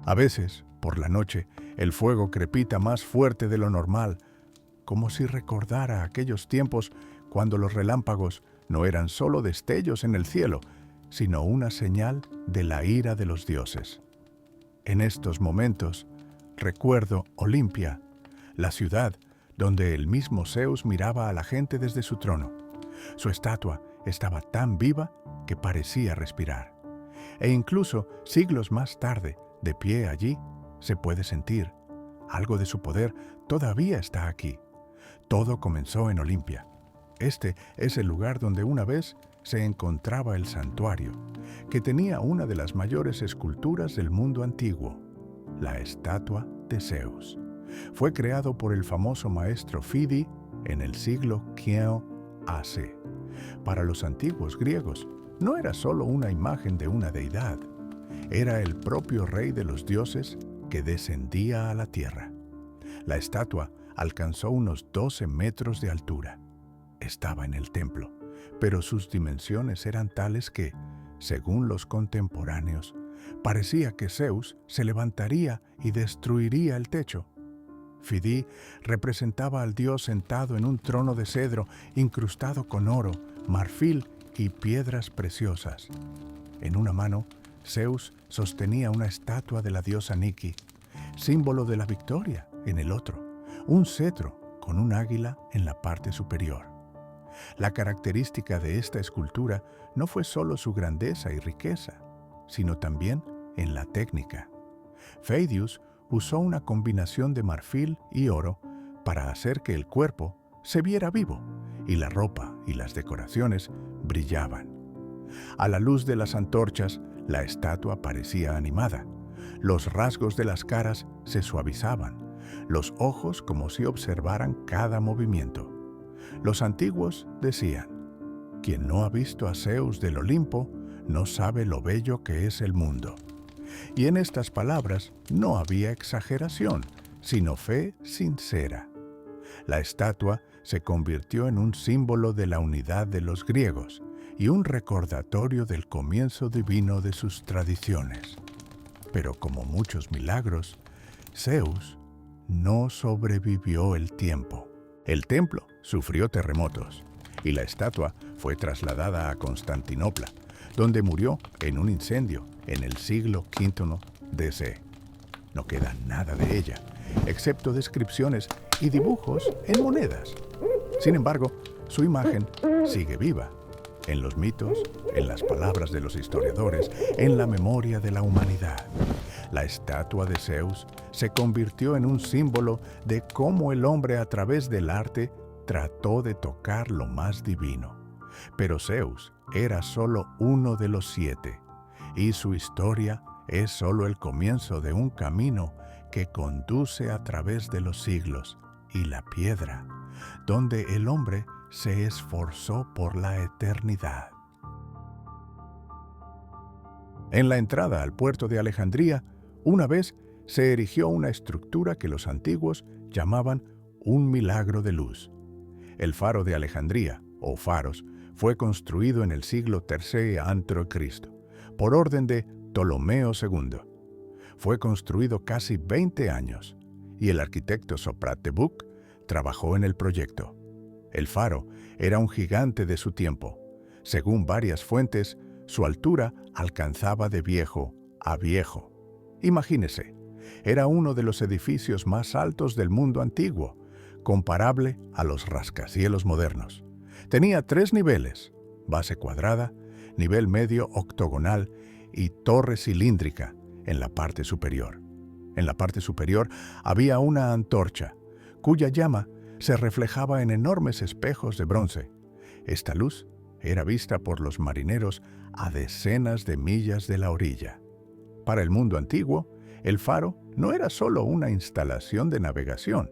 A veces, por la noche, el fuego crepita más fuerte de lo normal, como si recordara aquellos tiempos cuando los relámpagos no eran solo destellos en el cielo, sino una señal de la ira de los dioses. En estos momentos, recuerdo Olimpia, la ciudad donde el mismo Zeus miraba a la gente desde su trono. Su estatua estaba tan viva que parecía respirar. E incluso siglos más tarde, de pie allí, se puede sentir. Algo de su poder todavía está aquí. Todo comenzó en Olimpia. Este es el lugar donde una vez se encontraba el santuario, que tenía una de las mayores esculturas del mundo antiguo, la estatua de Zeus. Fue creado por el famoso maestro Fidi en el siglo V AC. Para los antiguos griegos, no era solo una imagen de una deidad, era el propio rey de los dioses que descendía a la tierra. La estatua alcanzó unos 12 metros de altura. Estaba en el templo, pero sus dimensiones eran tales que, según los contemporáneos, parecía que Zeus se levantaría y destruiría el techo. Fidi representaba al dios sentado en un trono de cedro incrustado con oro, marfil y piedras preciosas. En una mano, Zeus sostenía una estatua de la diosa Nike, símbolo de la victoria. En el otro, un cetro con un águila en la parte superior. La característica de esta escultura no fue solo su grandeza y riqueza, sino también en la técnica. Pheidias usó una combinación de marfil y oro para hacer que el cuerpo se viera vivo y la ropa y las decoraciones brillaban. A la luz de las antorchas, la estatua parecía animada. Los rasgos de las caras se suavizaban, los ojos como si observaran cada movimiento. Los antiguos decían: quien no ha visto a Zeus del Olimpo no sabe lo bello que es el mundo. Y en estas palabras no había exageración, sino fe sincera. La estatua se convirtió en un símbolo de la unidad de los griegos y un recordatorio del comienzo divino de sus tradiciones. Pero como muchos milagros, Zeus no sobrevivió el tiempo. El templo sufrió terremotos y la estatua fue trasladada a Constantinopla, donde murió en un incendio en el siglo V DC. No queda nada de ella, excepto descripciones y dibujos en monedas. Sin embargo, su imagen sigue viva, en los mitos, en las palabras de los historiadores, en la memoria de la humanidad. La estatua de Zeus se convirtió en un símbolo de cómo el hombre a través del arte trató de tocar lo más divino. Pero Zeus era solo uno de los 7, y su historia es solo el comienzo de un camino que conduce a través de los siglos y la piedra, donde el hombre se esforzó por la eternidad. En la entrada al puerto de Alejandría, una vez se erigió una estructura que los antiguos llamaban un milagro de luz. El faro de Alejandría, o faros, fue construido en el siglo III a.C., por orden de Ptolomeo II. Fue construido casi 20 años, y el arquitecto Soprat-Tebuk trabajó en el proyecto. El faro era un gigante de su tiempo. Según varias fuentes, su altura alcanzaba de viejo a viejo. Imagínese, era uno de los edificios más altos del mundo antiguo, comparable a los rascacielos modernos. Tenía 3 niveles: base cuadrada, nivel medio octogonal y torre cilíndrica en la parte superior. En la parte superior había una antorcha, cuya llama se reflejaba en enormes espejos de bronce. Esta luz era vista por los marineros a decenas de millas de la orilla. Para el mundo antiguo, el faro no era solo una instalación de navegación,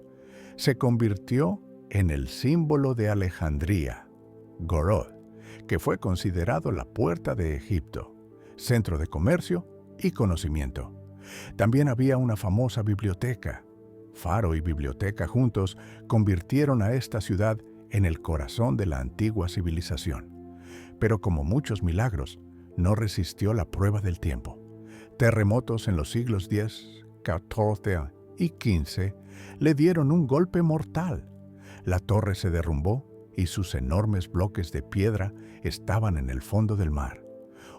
se convirtió en el símbolo de Alejandría, Gorod, que fue considerado la puerta de Egipto, centro de comercio y conocimiento. También había una famosa biblioteca. Faro y biblioteca juntos convirtieron a esta ciudad en el corazón de la antigua civilización. Pero como muchos milagros, no resistió la prueba del tiempo. Terremotos en los siglos X, XIV y XV le dieron un golpe mortal. La torre se derrumbó y sus enormes bloques de piedra estaban en el fondo del mar.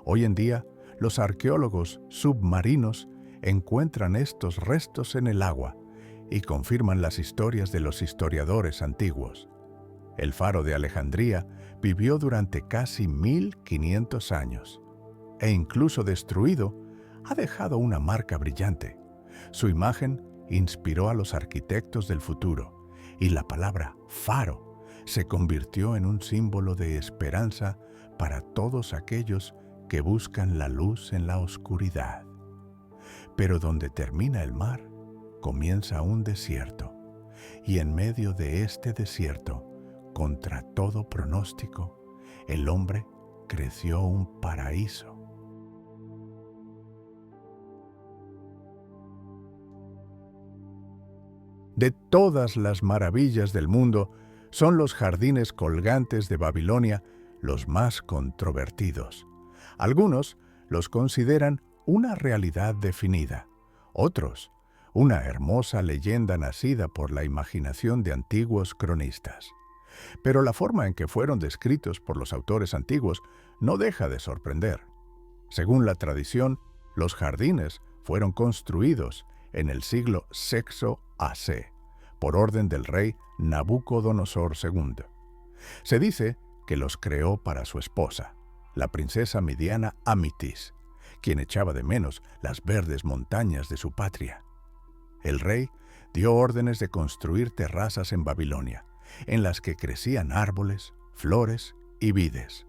Hoy en día, los arqueólogos submarinos encuentran estos restos en el agua y confirman las historias de los historiadores antiguos. El faro de Alejandría vivió durante casi 1500 años e incluso destruido, ha dejado una marca brillante. Su imagen inspiró a los arquitectos del futuro y la palabra faro se convirtió en un símbolo de esperanza para todos aquellos que buscan la luz en la oscuridad. Pero donde termina el mar, comienza un desierto, y en medio de este desierto, contra todo pronóstico, el hombre creció un paraíso. De todas las maravillas del mundo, son los jardines colgantes de Babilonia los más controvertidos. Algunos los consideran una realidad definida, otros una hermosa leyenda nacida por la imaginación de antiguos cronistas. Pero la forma en que fueron descritos por los autores antiguos no deja de sorprender. Según la tradición, los jardines fueron construidos en el siglo VI AC, por orden del rey Nabucodonosor II. Se dice que los creó para su esposa, la princesa midiana Amitis, quien echaba de menos las verdes montañas de su patria. El rey dio órdenes de construir terrazas en Babilonia, en las que crecían árboles, flores y vides.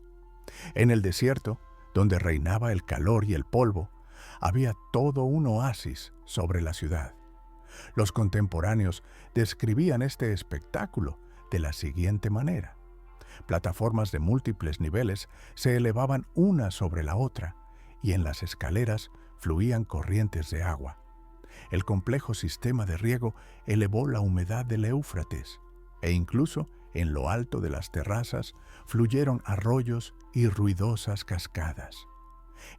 En el desierto, donde reinaba el calor y el polvo, había todo un oasis sobre la ciudad. Los contemporáneos describían este espectáculo de la siguiente manera. Plataformas de múltiples niveles se elevaban una sobre la otra y en las escaleras fluían corrientes de agua. El complejo sistema de riego elevó la humedad del Éufrates e incluso en lo alto de las terrazas fluyeron arroyos y ruidosas cascadas.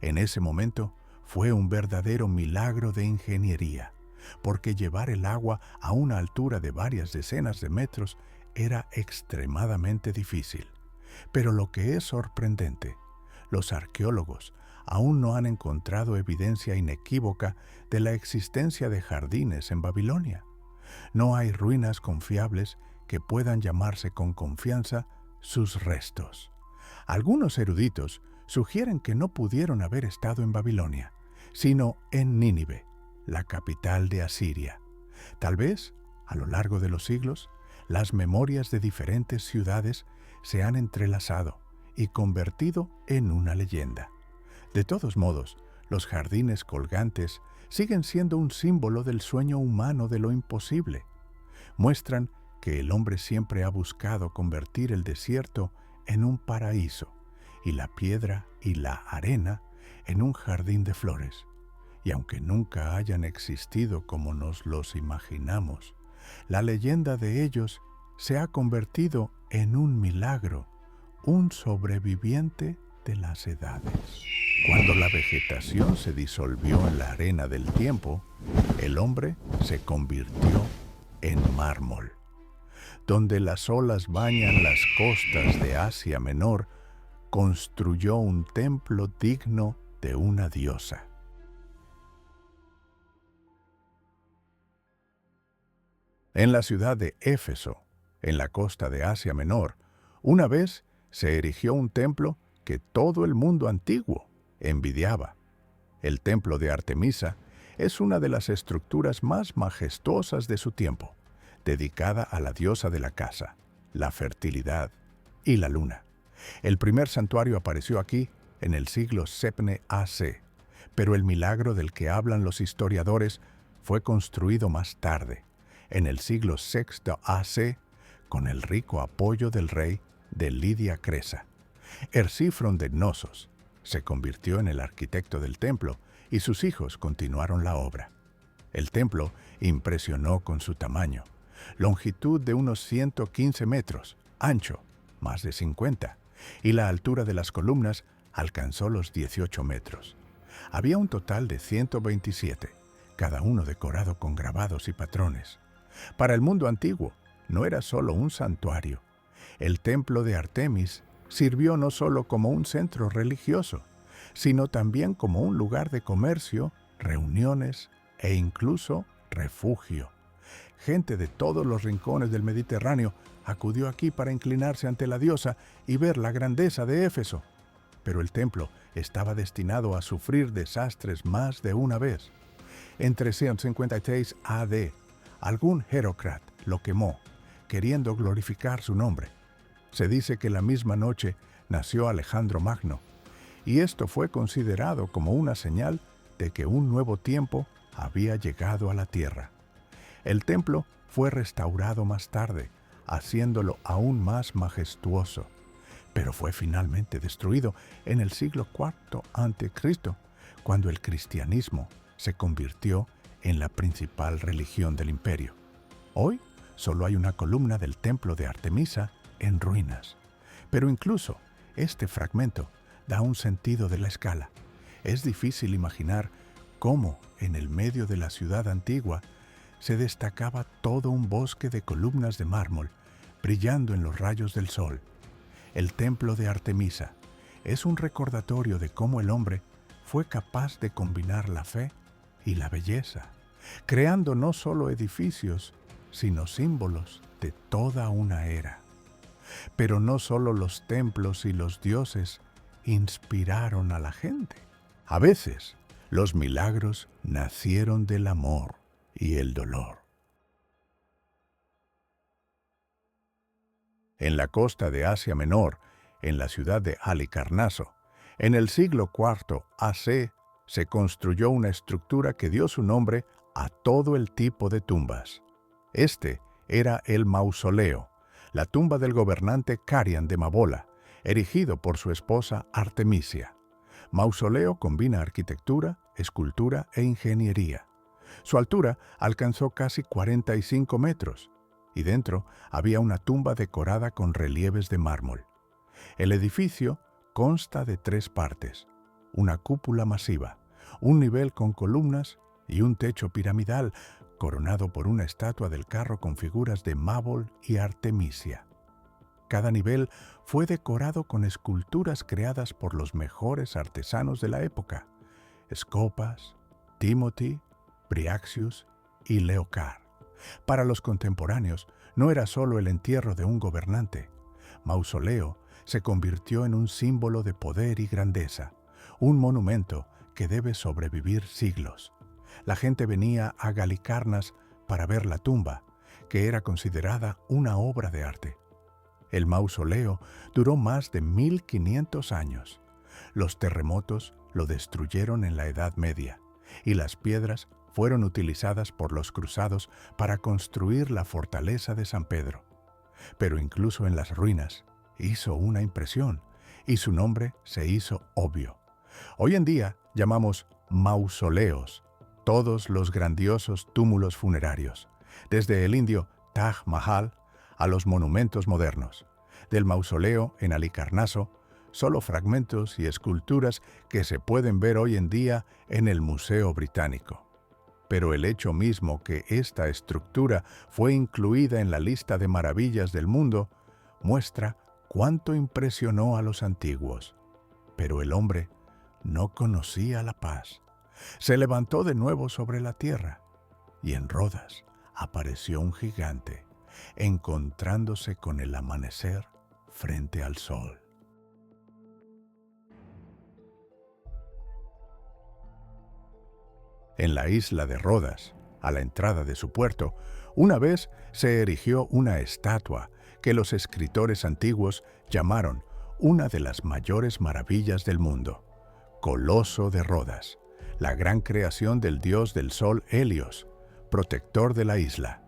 En ese momento fue un verdadero milagro de ingeniería, porque llevar el agua a una altura de varias decenas de metros era extremadamente difícil. Pero lo que es sorprendente, los arqueólogos aún no han encontrado evidencia inequívoca de la existencia de jardines en Babilonia. No hay ruinas confiables que puedan llamarse con confianza sus restos. Algunos eruditos sugieren que no pudieron haber estado en Babilonia, sino en Nínive, la capital de Asiria. Tal vez, a lo largo de los siglos, las memorias de diferentes ciudades se han entrelazado y convertido en una leyenda. De todos modos, los jardines colgantes siguen siendo un símbolo del sueño humano de lo imposible. Muestran que el hombre siempre ha buscado convertir el desierto en un paraíso y la piedra y la arena en un jardín de flores. Y aunque nunca hayan existido como nos los imaginamos, la leyenda de ellos se ha convertido en un milagro, un sobreviviente de las edades. Cuando la vegetación se disolvió en la arena del tiempo, el hombre se convirtió en mármol. Donde las olas bañan las costas de Asia Menor, construyó un templo digno de una diosa. En la ciudad de Éfeso, en la costa de Asia Menor, una vez se erigió un templo que todo el mundo antiguo envidiaba. El templo de Artemisa es una de las estructuras más majestuosas de su tiempo, dedicada a la diosa de la casa, la fertilidad y la luna. El primer santuario apareció aquí en el siglo VII AC, pero el milagro del que hablan los historiadores fue construido más tarde, en el siglo VI AC, con el rico apoyo del rey de Lidia Cresa. Ersífron de Cnosos se convirtió en el arquitecto del templo y sus hijos continuaron la obra. El templo impresionó con su tamaño, longitud de unos 115 metros, ancho, más de 50, y la altura de las columnas alcanzó los 18 metros. Había un total de 127, cada uno decorado con grabados y patrones. Para el mundo antiguo, no era solo un santuario. El templo de Artemis sirvió no solo como un centro religioso, sino también como un lugar de comercio, reuniones e incluso refugio. Gente de todos los rincones del Mediterráneo acudió aquí para inclinarse ante la diosa y ver la grandeza de Éfeso. Pero el templo estaba destinado a sufrir desastres más de una vez. En 356 AD, algún Herócrata lo quemó, queriendo glorificar su nombre. Se dice que la misma noche nació Alejandro Magno, y esto fue considerado como una señal de que un nuevo tiempo había llegado a la tierra. El templo fue restaurado más tarde, haciéndolo aún más majestuoso, pero fue finalmente destruido en el siglo IV a.C., cuando el cristianismo se convirtió en la principal religión del imperio. Hoy solo hay una columna del templo de Artemisa en ruinas, pero incluso este fragmento da un sentido de la escala. Es difícil imaginar cómo en el medio de la ciudad antigua se destacaba todo un bosque de columnas de mármol brillando en los rayos del sol. El templo de Artemisa es un recordatorio de cómo el hombre fue capaz de combinar la fe y la belleza, creando no solo edificios, sino símbolos de toda una era. Pero no solo los templos y los dioses inspiraron a la gente. A veces, los milagros nacieron del amor y el dolor. En la costa de Asia Menor, en la ciudad de Halicarnaso, en el siglo IV AC, se construyó una estructura que dio su nombre a todo el tipo de tumbas. Este era el mausoleo, la tumba del gobernante Carian de Mabola, erigido por su esposa Artemisia. Mausoleo combina arquitectura, escultura e ingeniería. Su altura alcanzó casi 45 metros, y dentro había una tumba decorada con relieves de mármol. El edificio consta de 3 partes: una cúpula masiva, un nivel con columnas y un techo piramidal coronado por una estatua del carro con figuras de Mabol y Artemisia. Cada nivel fue decorado con esculturas creadas por los mejores artesanos de la época: Scopas, Timothy, Briaxius y Leocar. Para los contemporáneos, no era solo el entierro de un gobernante. Mausoleo se convirtió en un símbolo de poder y grandeza, un monumento que debe sobrevivir siglos. La gente venía a Halicarnas para ver la tumba, que era considerada una obra de arte. El mausoleo duró más de 1500 años. Los terremotos lo destruyeron en la Edad Media, y las piedras fueron utilizadas por los cruzados para construir la fortaleza de San Pedro. Pero incluso en las ruinas hizo una impresión, y su nombre se hizo obvio. Hoy en día llamamos mausoleos todos los grandiosos túmulos funerarios, desde el indio Taj Mahal a los monumentos modernos. Del mausoleo en Halicarnaso, solo fragmentos y esculturas que se pueden ver hoy en día en el Museo Británico. Pero el hecho mismo que esta estructura fue incluida en la lista de maravillas del mundo muestra cuánto impresionó a los antiguos. Pero el hombre no conocía la paz. Se levantó de nuevo sobre la tierra, y en Rodas apareció un gigante, encontrándose con el amanecer frente al sol. En la isla de Rodas, a la entrada de su puerto, una vez se erigió una estatua que los escritores antiguos llamaron una de las mayores maravillas del mundo: Coloso de Rodas, la gran creación del dios del sol Helios, protector de la isla.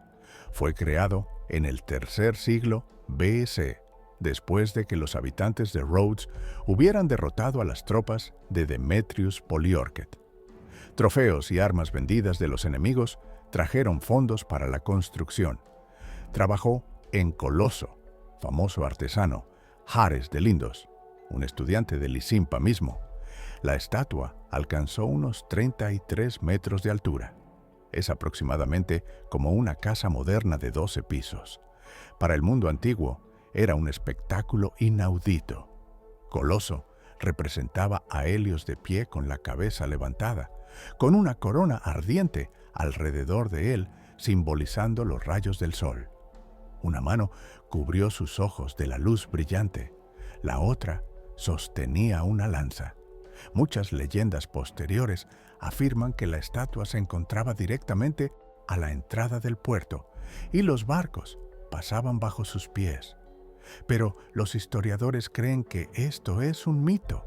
Fue creado en el tercer siglo BC, después de que los habitantes de Rhodes hubieran derrotado a las tropas de Demetrius Poliorcete. Trofeos y armas vendidas de los enemigos trajeron fondos para la construcción. Trabajó en Coloso, famoso artesano, Jares de Lindos, un estudiante de Lisimpa mismo. La estatua alcanzó unos 33 metros de altura. Es aproximadamente como una casa moderna de 12 pisos. Para el mundo antiguo, era un espectáculo inaudito. Coloso representaba a Helios de pie con la cabeza levantada, con una corona ardiente alrededor de él, simbolizando los rayos del sol. Una mano cubrió sus ojos de la luz brillante, la otra sostenía una lanza. Muchas leyendas posteriores afirman que la estatua se encontraba directamente a la entrada del puerto y los barcos pasaban bajo sus pies. Pero los historiadores creen que esto es un mito.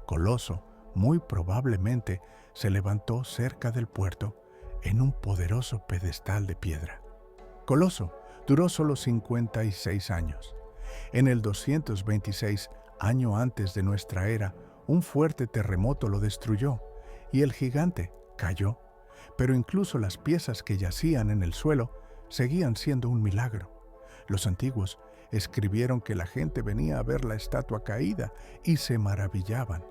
Coloso muy probablemente se levantó cerca del puerto en un poderoso pedestal de piedra. Coloso duró solo 56 años. En el 226, año antes de nuestra era, un fuerte terremoto lo destruyó y el gigante cayó, pero incluso las piezas que yacían en el suelo seguían siendo un milagro. Los antiguos escribieron que la gente venía a ver la estatua caída y se maravillaban.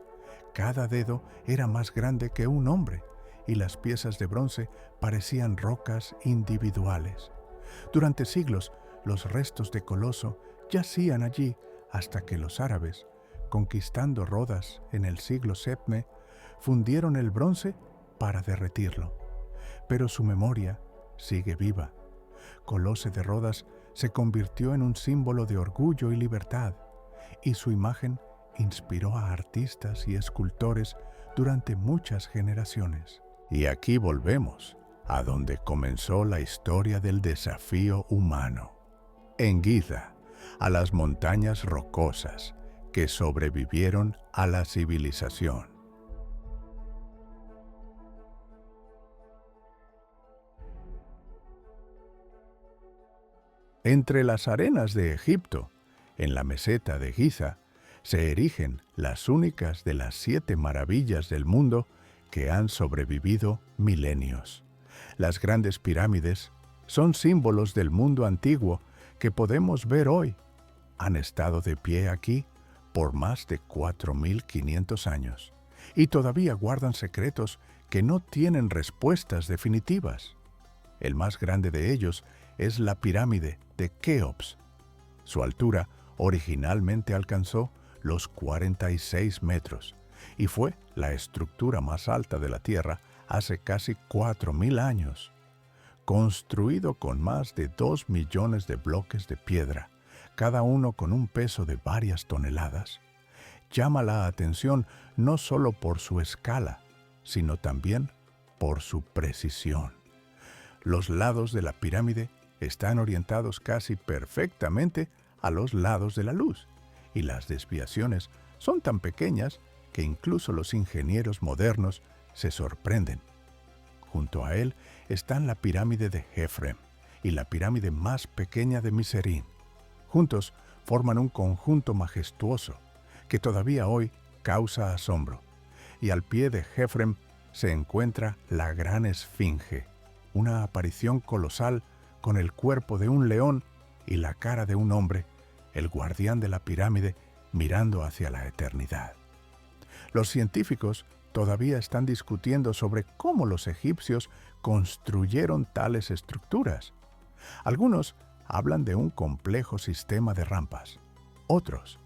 Cada dedo era más grande que un hombre y las piezas de bronce parecían rocas individuales. Durante siglos, los restos de Coloso yacían allí hasta que los árabes, conquistando Rodas en el siglo VII, fundieron el bronce para derretirlo. Pero su memoria sigue viva. Coloso de Rodas se convirtió en un símbolo de orgullo y libertad, y su imagen inspiró a artistas y escultores durante muchas generaciones. Y aquí volvemos a donde comenzó la historia del desafío humano. En Giza, a las montañas rocosas que sobrevivieron a la civilización. Entre las arenas de Egipto, en la meseta de Giza, se erigen las únicas de las 7 maravillas del mundo que han sobrevivido milenios. Las grandes pirámides son símbolos del mundo antiguo que podemos ver hoy. Han estado de pie aquí por más de 4.500 años y todavía guardan secretos que no tienen respuestas definitivas. El más grande de ellos es la pirámide de Keops. Su altura originalmente alcanzó los 46 metros y fue la estructura más alta de la Tierra hace casi 4.000 años. Construido con más de 2 millones de bloques de piedra, cada uno con un peso de varias toneladas, llama la atención no solo por su escala, sino también por su precisión. Los lados de la pirámide están orientados casi perfectamente a los lados de la luz, y las desviaciones son tan pequeñas que incluso los ingenieros modernos se sorprenden. Junto a él están la pirámide de Jefrem y la pirámide más pequeña de Miserín. Juntos forman un conjunto majestuoso que todavía hoy causa asombro. Y al pie de Jefrem se encuentra la Gran Esfinge, una aparición colosal con el cuerpo de un león y la cara de un hombre, el guardián de la pirámide mirando hacia la eternidad. Los científicos todavía están discutiendo sobre cómo los egipcios construyeron tales estructuras. Algunos hablan de un complejo sistema de rampas, otros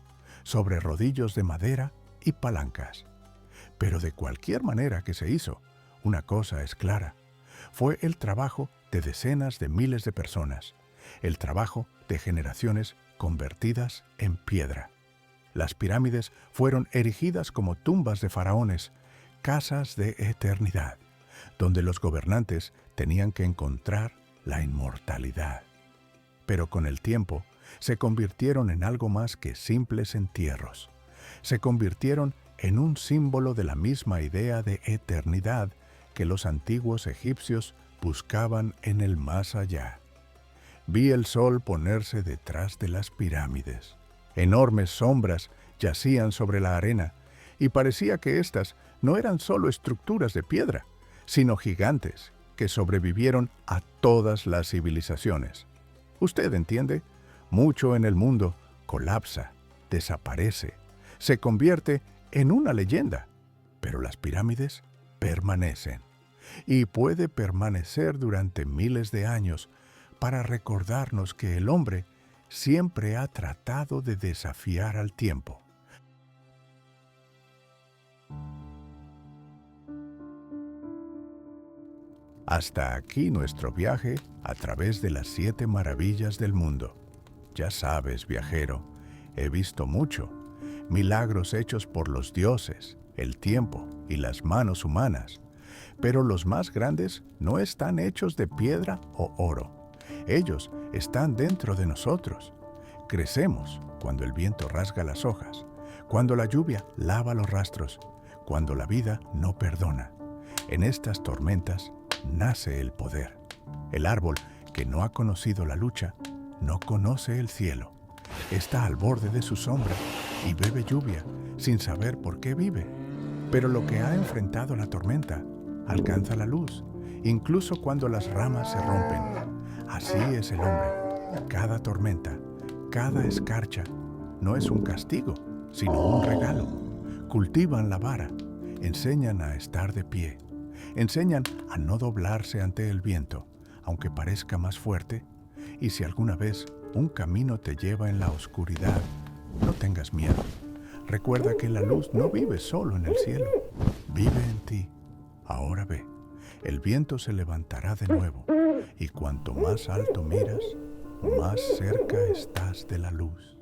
sobre rodillos de madera y palancas. Pero de cualquier manera que se hizo, una cosa es clara: fue el trabajo de decenas de miles de personas, el trabajo de generaciones convertidas en piedra. Las pirámides fueron erigidas como tumbas de faraones, casas de eternidad, donde los gobernantes tenían que encontrar la inmortalidad. Pero con el tiempo se convirtieron en algo más que simples entierros. Se convirtieron en un símbolo de la misma idea de eternidad que los antiguos egipcios buscaban en el más allá. Vi el sol ponerse detrás de las pirámides. Enormes sombras yacían sobre la arena, y parecía que éstas no eran solo estructuras de piedra, sino gigantes que sobrevivieron a todas las civilizaciones. Usted entiende, mucho en el mundo colapsa, desaparece, se convierte en una leyenda, pero las pirámides permanecen. Y puede permanecer durante miles de años para recordarnos que el hombre siempre ha tratado de desafiar al tiempo. Hasta aquí nuestro viaje a través de las 7 maravillas del mundo. Ya sabes, viajero, he visto mucho, milagros hechos por los dioses, el tiempo y las manos humanas, pero los más grandes no están hechos de piedra o oro. Ellos están dentro de nosotros. Crecemos cuando el viento rasga las hojas, cuando la lluvia lava los rastros, cuando la vida no perdona. En estas tormentas nace el poder. El árbol que no ha conocido la lucha, no conoce el cielo. Está al borde de su sombra y bebe lluvia sin saber por qué vive. Pero lo que ha enfrentado la tormenta alcanza la luz, incluso cuando las ramas se rompen. Así es el hombre. Cada tormenta, cada escarcha, no es un castigo, sino un regalo. Cultivan la vara, enseñan a estar de pie, enseñan a no doblarse ante el viento, aunque parezca más fuerte. Y si alguna vez un camino te lleva en la oscuridad, no tengas miedo. Recuerda que la luz no vive solo en el cielo, vive en ti. Ahora ve, el viento se levantará de nuevo, y cuanto más alto miras, más cerca estás de la luz.